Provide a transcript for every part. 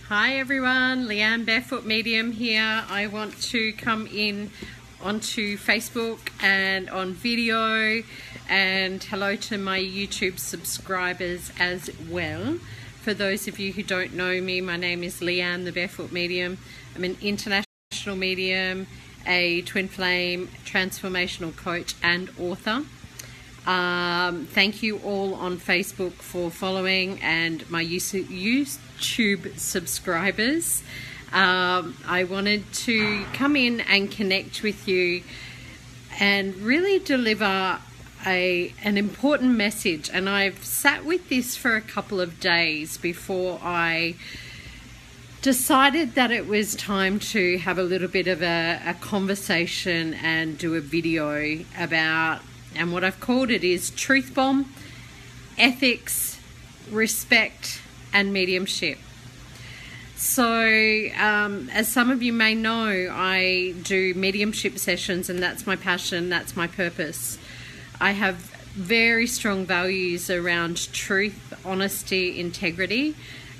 Hi everyone, Leanne Barefoot Medium here. I want to come in onto Facebook and on video, and hello to my YouTube subscribers as well. For those of you who don't know me, my name is Leanne the Barefoot Medium. I'm an international medium, a twin flame, transformational coach and author. Thank you all on Facebook for following, and my YouTube subscribers. I wanted to come in and connect with you and really deliver an important message. And I've sat with this for a couple of days before I decided that it was time to have a little bit of a conversation and do a video about, and what I've called it is Truth Bomb, Ethics, Respect and Mediumship. So as some of you may know, I do mediumship sessions, and that's my passion, that's my purpose. I have very strong values around truth, honesty, integrity,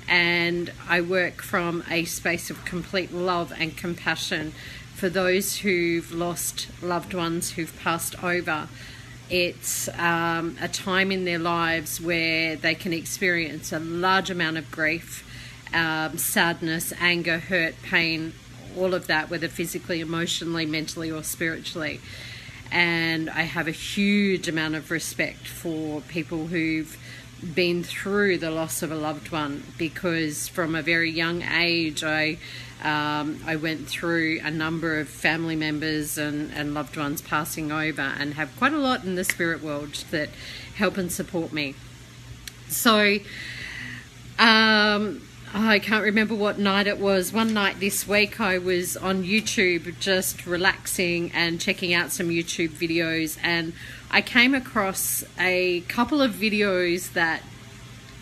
and I work from a space of complete love and compassion for those who've lost loved ones who've passed over. It's a time in their lives where they can experience a large amount of grief, sadness, anger, hurt, pain, all of that, whether physically, emotionally, mentally or spiritually. And I have a huge amount of respect for people who've been through the loss of a loved one, because from a very young age I went through a number of family members and loved ones passing over, and have quite a lot in the spirit world that help and support me. So I can't remember what night it was. One night this week I was on YouTube just relaxing and checking out some YouTube videos, and I came across a couple of videos that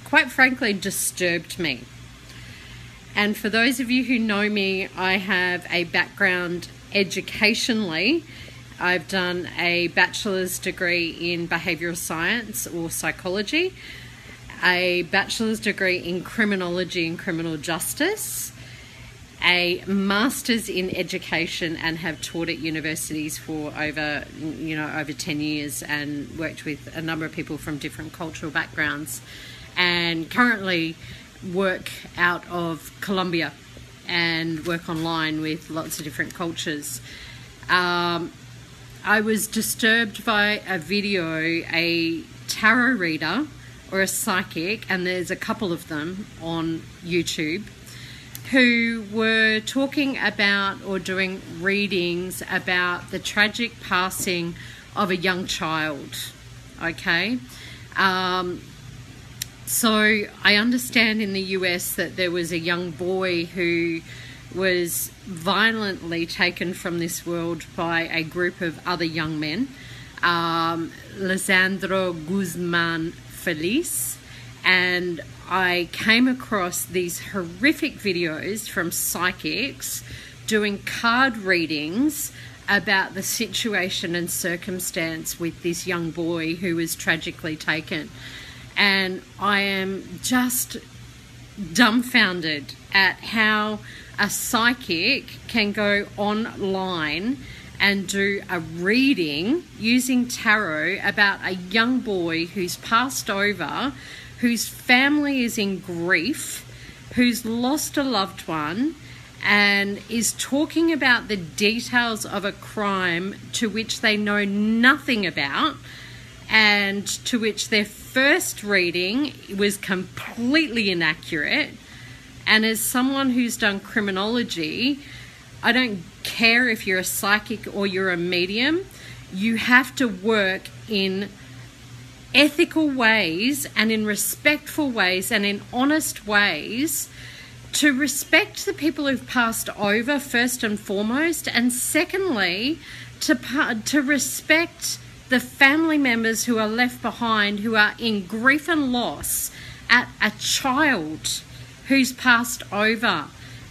quite frankly disturbed me. And for those of you who know me, I have a background educationally. I've done a bachelor's degree in behavioural science or psychology, a bachelor's degree in criminology and criminal justice, a master's in education, and have taught at universities for over 10 years, and worked with a number of people from different cultural backgrounds, and currently work out of Colombia and work online with lots of different cultures. I was disturbed by a video, a tarot reader or a psychic, and there's a couple of them on YouTube, who were talking about or doing readings about the tragic passing of a young child. Okay. So I understand in the US that there was a young boy who was violently taken from this world by a group of other young men, Lesandro Guzman Feliz, and I came across these horrific videos from psychics doing card readings about the situation and circumstance with this young boy who was tragically taken. And I am just dumbfounded at how a psychic can go online and do a reading using tarot about a young boy who's passed over, whose family is in grief, who's lost a loved one, and is talking about the details of a crime to which they know nothing about, and to which their first reading was completely inaccurate. And as someone who's done criminology, I don't care if you're a psychic or you're a medium, you have to work in ethical ways and in respectful ways and in honest ways to respect the people who've passed over, first and foremost, and secondly, to respect the family members who are left behind, who are in grief and loss at a child who's passed over.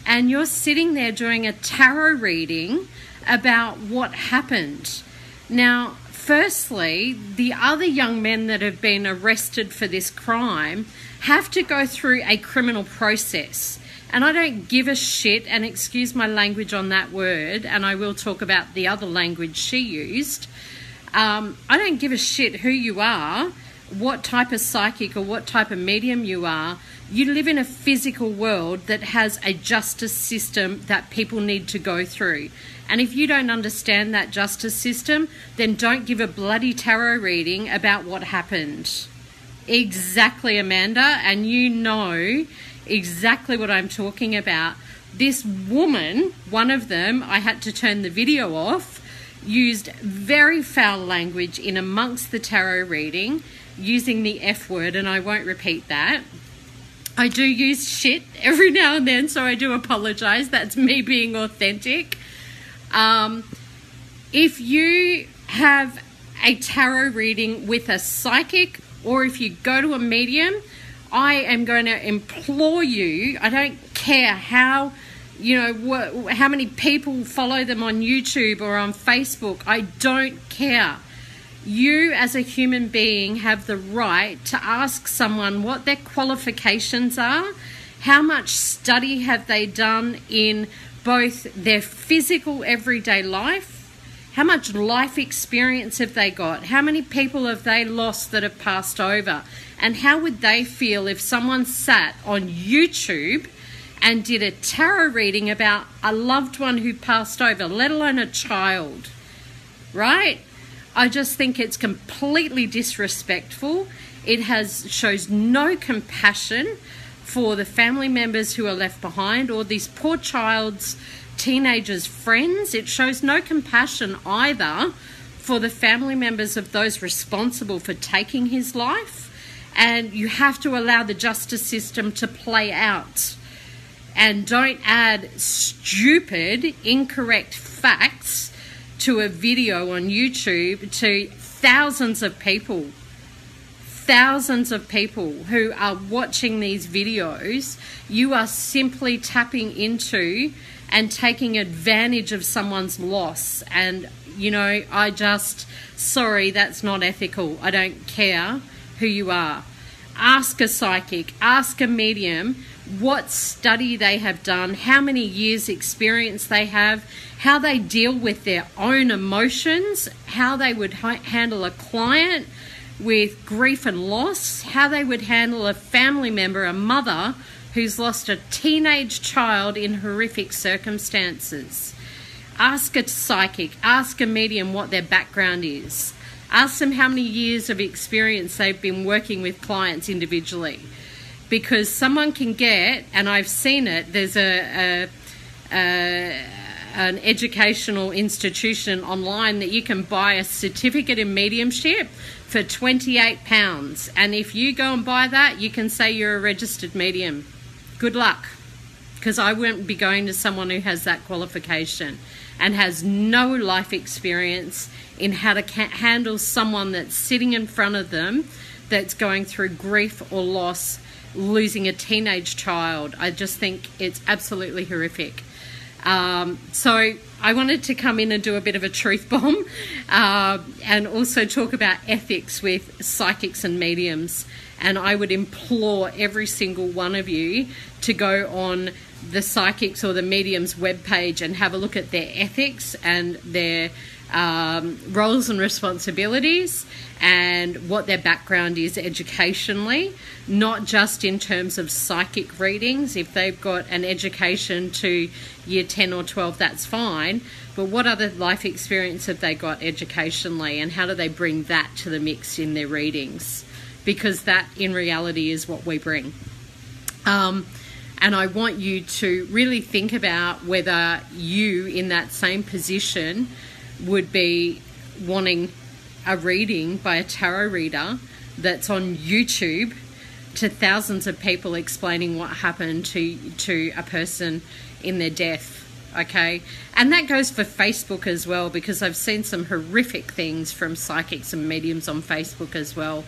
And you're sitting there doing a tarot reading about what happened. Now, firstly, the other young men that have been arrested for this crime have to go through a criminal process. And I don't give a shit, and excuse my language on that word, and I will talk about the other language she used. I don't give a shit who you are, what type of psychic or what type of medium you are. You live in a physical world that has a justice system that people need to go through. And if you don't understand that justice system, then don't give a bloody tarot reading about what happened. Exactly, Amanda, and you know exactly what I'm talking about. This woman, one of them, I had to turn the video off, used very foul language in amongst the tarot reading, using the F word, and I won't repeat that. I do use shit every now and then, so I do apologize. That's me being authentic. If you have a tarot reading with a psychic, or if you go to a medium, I am going to implore you, I don't care how, how many people follow them on YouTube or on Facebook, I don't care. You as a human being have the right to ask someone what their qualifications are, how much study have they done in both their physical everyday life, how much life experience have they got, how many people have they lost that have passed over, and how would they feel if someone sat on YouTube and did a tarot reading about a loved one who passed over, let alone a child, right? I just think it's completely disrespectful. It shows no compassion for the family members who are left behind, or these poor child's teenagers' friends. It shows no compassion either for the family members of those responsible for taking his life. And you have to allow the justice system to play out. And don't add stupid, incorrect facts to a video on YouTube to thousands of people who are watching these videos. You are simply tapping into and taking advantage of someone's loss. And, sorry, that's not ethical. I don't care who you are. Ask a psychic, ask a medium what study they have done, how many years experience they have, how they deal with their own emotions, how they would handle a client with grief and loss, how they would handle a family member, a mother who's lost a teenage child in horrific circumstances. Ask a psychic, ask a medium what their background is. Ask them how many years of experience they've been working with clients individually. Because someone can get, and I've seen it, there's an educational institution online that you can buy a certificate in mediumship for £28. And if you go and buy that, you can say you're a registered medium. Good luck. Because I wouldn't be going to someone who has that qualification and has no life experience in how to handle someone that's sitting in front of them that's going through grief or loss, losing a teenage child. I just think it's absolutely horrific. So I wanted to come in and do a bit of a truth bomb and also talk about ethics with psychics and mediums. And I would implore every single one of you to go on the psychics or the mediums webpage and have a look at their ethics and their roles and responsibilities and what their background is educationally, not just in terms of psychic readings. If they've got an education to year 10 or 12, that's fine, but what other life experience have they got educationally, and how do they bring that to the mix in their readings? Because that in reality is what we bring. And I want you to really think about whether you, in that same position, would be wanting a reading by a tarot reader that's on YouTube to thousands of people explaining what happened to a person in their death, okay? And that goes for Facebook as well, because I've seen some horrific things from psychics and mediums on Facebook as well.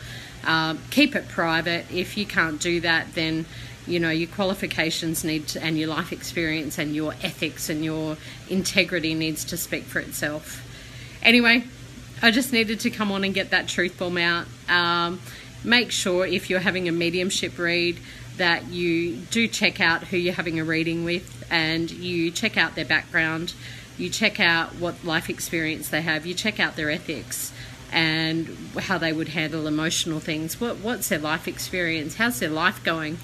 Keep it private. If you can't do that, then your qualifications and your life experience and your ethics and your integrity needs to speak for itself. Anyway, I just needed to come on and get that truth bomb out. Make sure if you're having a mediumship read, that you do check out who you're having a reading with, and you check out their background, you check out what life experience they have, you check out their ethics and how they would handle emotional things. What's their life experience? How's their life going?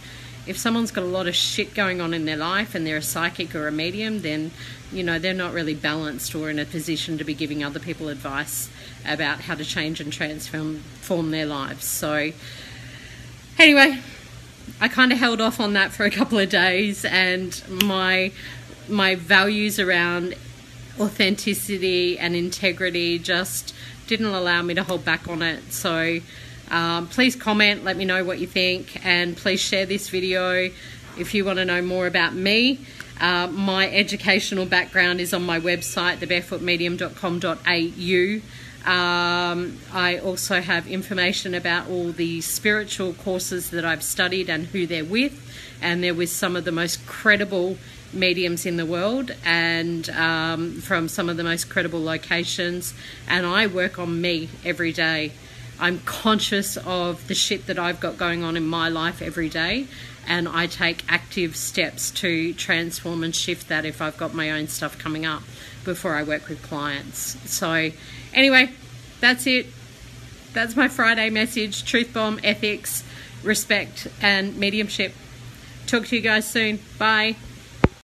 If someone's got a lot of shit going on in their life and they're a psychic or a medium, then, you know, they're not really balanced or in a position to be giving other people advice about how to change and transform their lives. So anyway, I kind of held off on that for a couple of days, and my values around authenticity and integrity just didn't allow me to hold back on it. So please comment, let me know what you think, and please share this video if you want to know more about me. My educational background is on my website, thebarefootmedium.com.au. I also have information about all the spiritual courses that I've studied and who they're with, and they're with some of the most credible mediums in the world, and from some of the most credible locations. And I work on me every day. I'm conscious of the shit that I've got going on in my life every day, and I take active steps to transform and shift that if I've got my own stuff coming up before I work with clients. So anyway, that's it. That's my Friday message: truth bomb, ethics, respect, and mediumship. Talk to you guys soon. Bye.